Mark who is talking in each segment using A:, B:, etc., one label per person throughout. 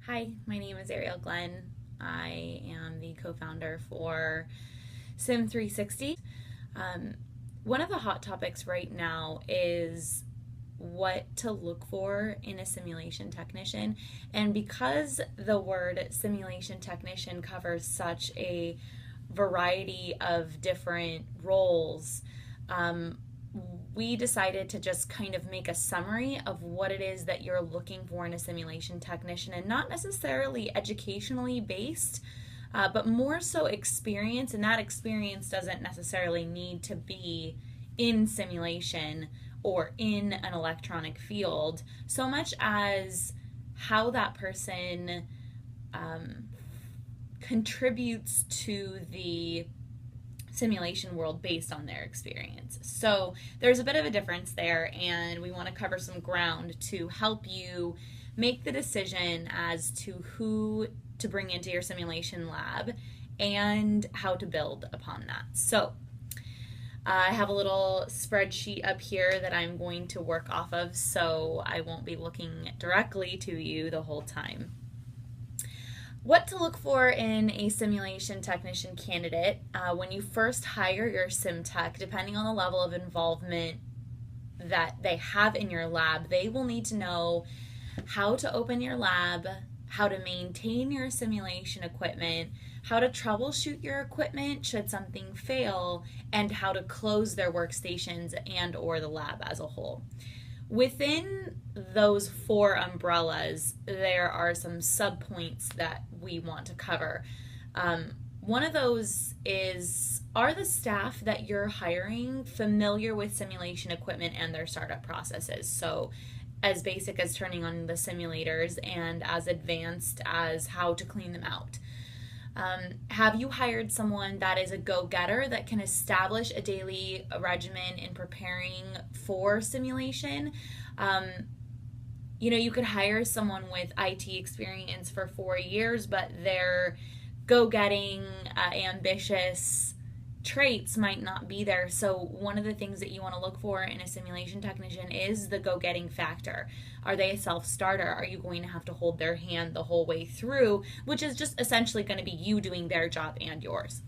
A: Hi, my name is Arielle Glenn. I am the co-founder for Sim360. Um, One of the hot topics right now is what to look for in a simulation technician. And because the word simulation technician covers such a variety of different roles, um, we decided to just kind of make a summary of what it is that you're looking for in a simulation technician, and not necessarily educationally based, but more so experience. And that experience doesn't necessarily need to be in simulation or in an electronic field, so much as how that person um, contributes to the simulation world based on their experience. So there's a bit of a difference there, and we want to cover some ground to help you make the decision as to who to bring into your simulation lab and how to build upon that. So I have a little spreadsheet up here that I'm going to work off of, so I won't be looking directly to you the whole time. What to look for in a simulation technician candidate when you first hire your SimTech, depending on the level of involvement that they have in your lab, they will need to know how to open your lab, how to maintain your simulation equipment, how to troubleshoot your equipment should something fail, and how to close their workstations and or the lab as a whole. Within those four umbrellas, there are some subpoints that we want to cover. One of those is, are the staff that you're hiring familiar with simulation equipment and their startup processes? So, as basic as turning on the simulators and as advanced as how to clean them out. Have you hired someone that is a go-getter that can establish a daily regimen in preparing for simulation? Um, you could hire someone with IT experience for 4 years, but their go-getting, ambitious traits might not be there. So one of the things that you want to look for in a simulation technician is the go-getting factor. Are they a self-starter? Are you going to have to hold their hand the whole way through, which is just essentially going to be you doing their job and yours.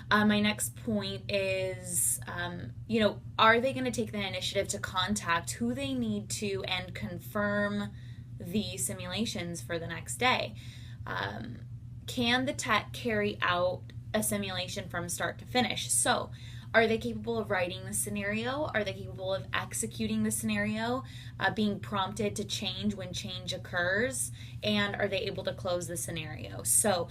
A: My next point is, are they going to take the initiative to contact who they need to and confirm the simulations for the next day? Can the tech carry out a simulation from start to finish? So, are they capable of writing the scenario? Are they capable of executing the scenario, being prompted to change when change occurs? And are they able to close the scenario? So,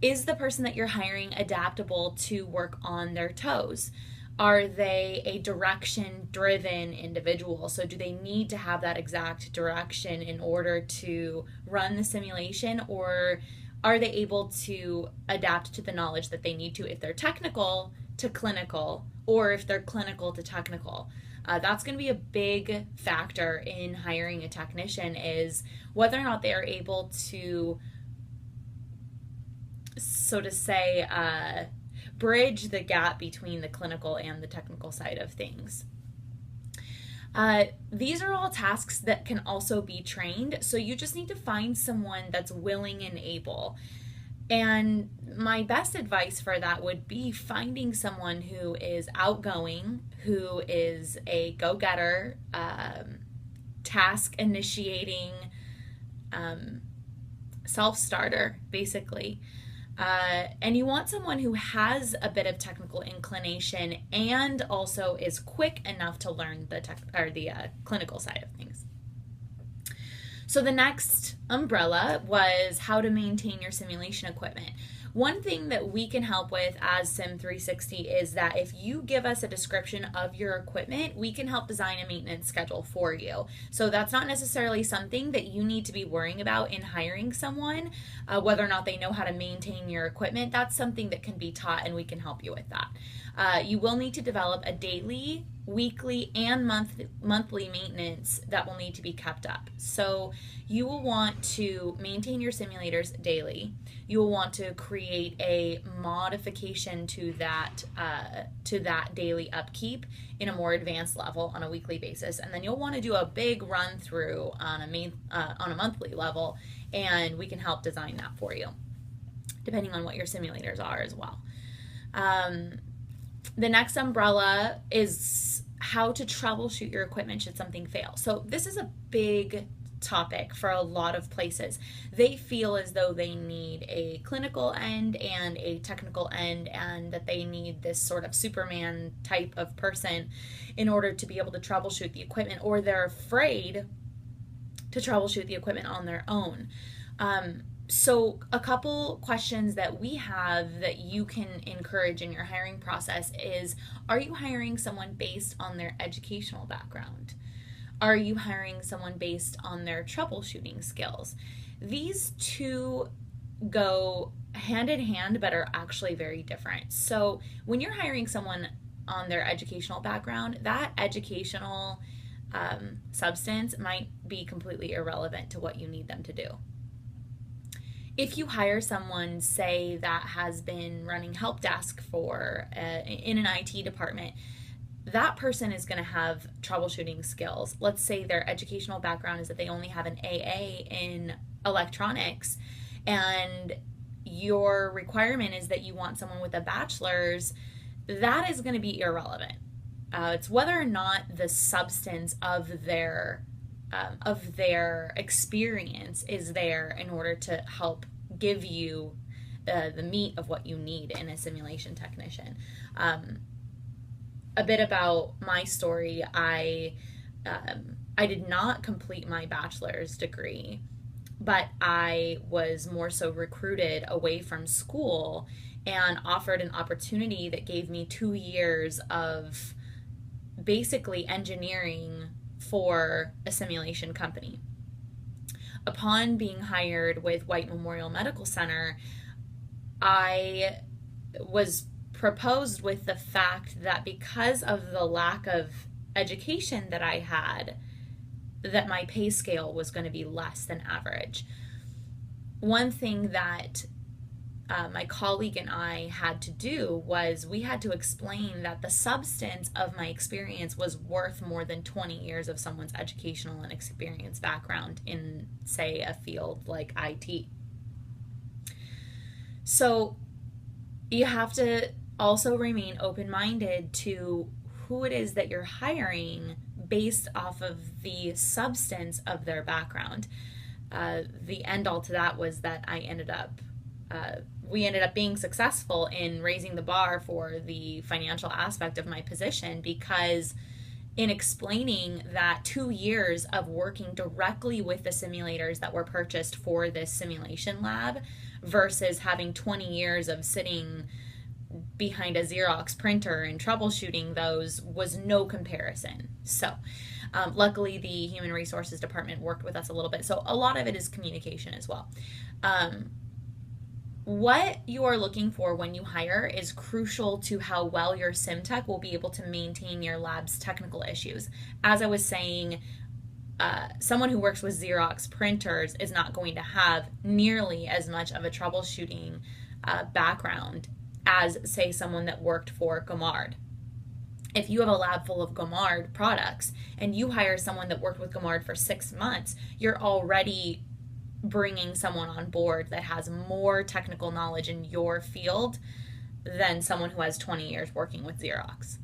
A: is the person that you're hiring adaptable to work on their toes? Are they a direction driven individual? So, do they need to have that exact direction in order to run the simulation, or are they able to adapt to the knowledge that they need to if they're technical to clinical, or if they're clinical to technical? That's going to be a big factor in hiring a technician, is whether or not they are able to, so to say, bridge the gap between the clinical and the technical side of things. These are all tasks that can also be trained, so you just need to find someone that's willing and able. And my best advice for that would be finding someone who is outgoing, who is a go-getter, task initiating, self-starter, basically. And you want someone who has a bit of technical inclination and also is quick enough to learn the clinical side of things. So the next umbrella was how to maintain your simulation equipment. One thing that we can help with as Sim360 is that if you give us a description of your equipment, we can help design a maintenance schedule for you. So that's not necessarily something that you need to be worrying about in hiring someone, whether or not they know how to maintain your equipment. That's something that can be taught, and we can help you with that. You will need to develop a daily, weekly, and monthly maintenance that will need to be kept up. So you will want to maintain your simulators daily. You will want to create a modification to that daily upkeep in a more advanced level on a weekly basis, and then you'll want to do a big run through on a monthly level, and we can help design that for you, depending on what your simulators are as well. The next umbrella is how to troubleshoot your equipment should something fail. So this is a big topic for a lot of places. They feel as though they need a clinical end and a technical end, and that they need this sort of Superman type of person in order to be able to troubleshoot the equipment, or they're afraid to troubleshoot the equipment on their own. So a couple questions that we have that you can encourage in your hiring process is, are you hiring someone based on their educational background? Are you hiring someone based on their troubleshooting skills? These two go hand in hand, but are actually very different. So when you're hiring someone on their educational background, that educational substance might be completely irrelevant to what you need them to do. If you hire someone, say, that has been running help desk in an IT department, that person is going to have troubleshooting skills. Let's say their educational background is that they only have an AA in electronics, and your requirement is that you want someone with a bachelor's. That is going to be irrelevant. It's whether or not the substance of their experience is there in order to help give you the meat of what you need in a simulation technician. A bit about my story. I did not complete my bachelor's degree, but I was more so recruited away from school and offered an opportunity that gave me 2 years of basically engineering for a simulation company. Upon being hired with White Memorial Medical Center, I was proposed with the fact that because of the lack of education that I had, that my pay scale was going to be less than average. One thing that my colleague and I had to do was we had to explain that the substance of my experience was worth more than 20 years of someone's educational and experience background in, say, a field like IT. So you have to also remain open-minded to who it is that you're hiring based off of the substance of their background. The end all to that was that we ended up being successful in raising the bar for the financial aspect of my position, because in explaining that 2 years of working directly with the simulators that were purchased for this simulation lab versus having 20 years of sitting behind a Xerox printer and troubleshooting those was no comparison. So luckily the human resources department worked with us a little bit. So a lot of it is communication as well. What you are looking for when you hire is crucial to how well your SimTech will be able to maintain your lab's technical issues. As I was saying, someone who works with Xerox printers is not going to have nearly as much of a troubleshooting background as, say, someone that worked for Gomard. If you have a lab full of Gomard products and you hire someone that worked with Gomard for 6 months, you're already bringing someone on board that has more technical knowledge in your field than someone who has 20 years working with Xerox.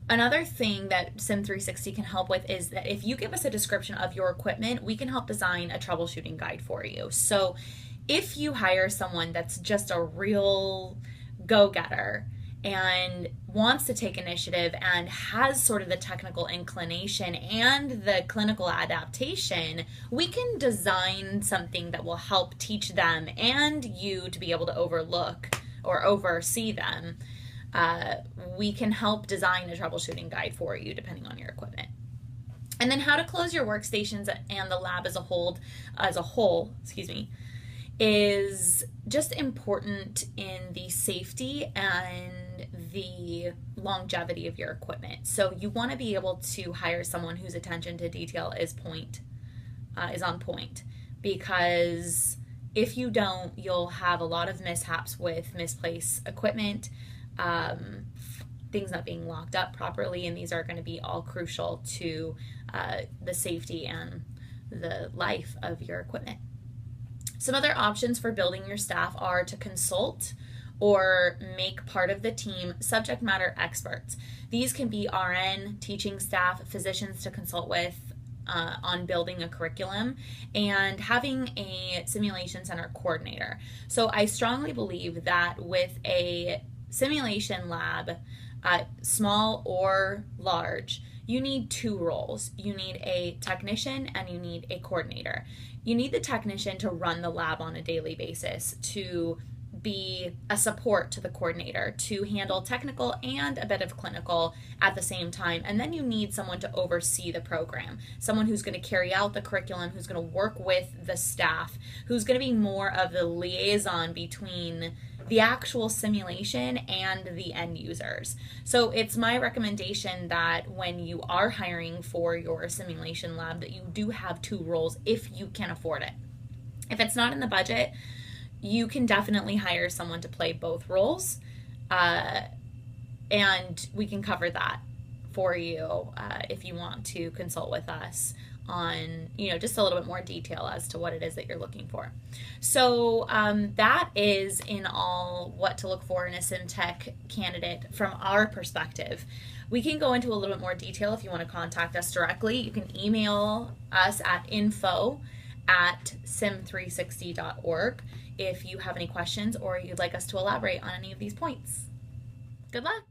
A: Another thing that Sim360 can help with is that if you give us a description of your equipment, we can help design a troubleshooting guide for you. So if you hire someone that's just a real go-getter and wants to take initiative and has sort of the technical inclination and the clinical adaptation, we can design something that will help teach them and you to be able to overlook or oversee them. We can help design a troubleshooting guide for you depending on your equipment. And then how to close your workstations and the lab as a whole, is just important in the safety and the longevity of your equipment. So you want to be able to hire someone whose attention to detail is on point, because if you don't, you'll have a lot of mishaps with misplaced equipment, um, things not being locked up properly, and these are going to be all crucial to the safety and the life of your equipment. Some other options for building your staff are to consult or make part of the team subject matter experts. These can be RN, teaching staff, physicians to consult with on building a curriculum, and having a simulation center coordinator. So I strongly believe that with a simulation lab, small or large, you need two roles. You need a technician and you need a coordinator. You need the technician to run the lab on a daily basis, to be a support to the coordinator, to handle technical and a bit of clinical at the same time. And then you need someone to oversee the program, someone who's going to carry out the curriculum, who's going to work with the staff, who's going to be more of the liaison between the actual simulation and the end users. So it's my recommendation that when you are hiring for your simulation lab, that you do have two roles if you can afford it. If it's not in the budget, you can definitely hire someone to play both roles, and we can cover that for you if you want to consult with us on, just a little bit more detail as to what it is that you're looking for. So that is in all what to look for in a SimTech candidate from our perspective. We can go into a little bit more detail if you want to contact us directly. You can email us at info@sim360.org if you have any questions or you'd like us to elaborate on any of these points. Good luck!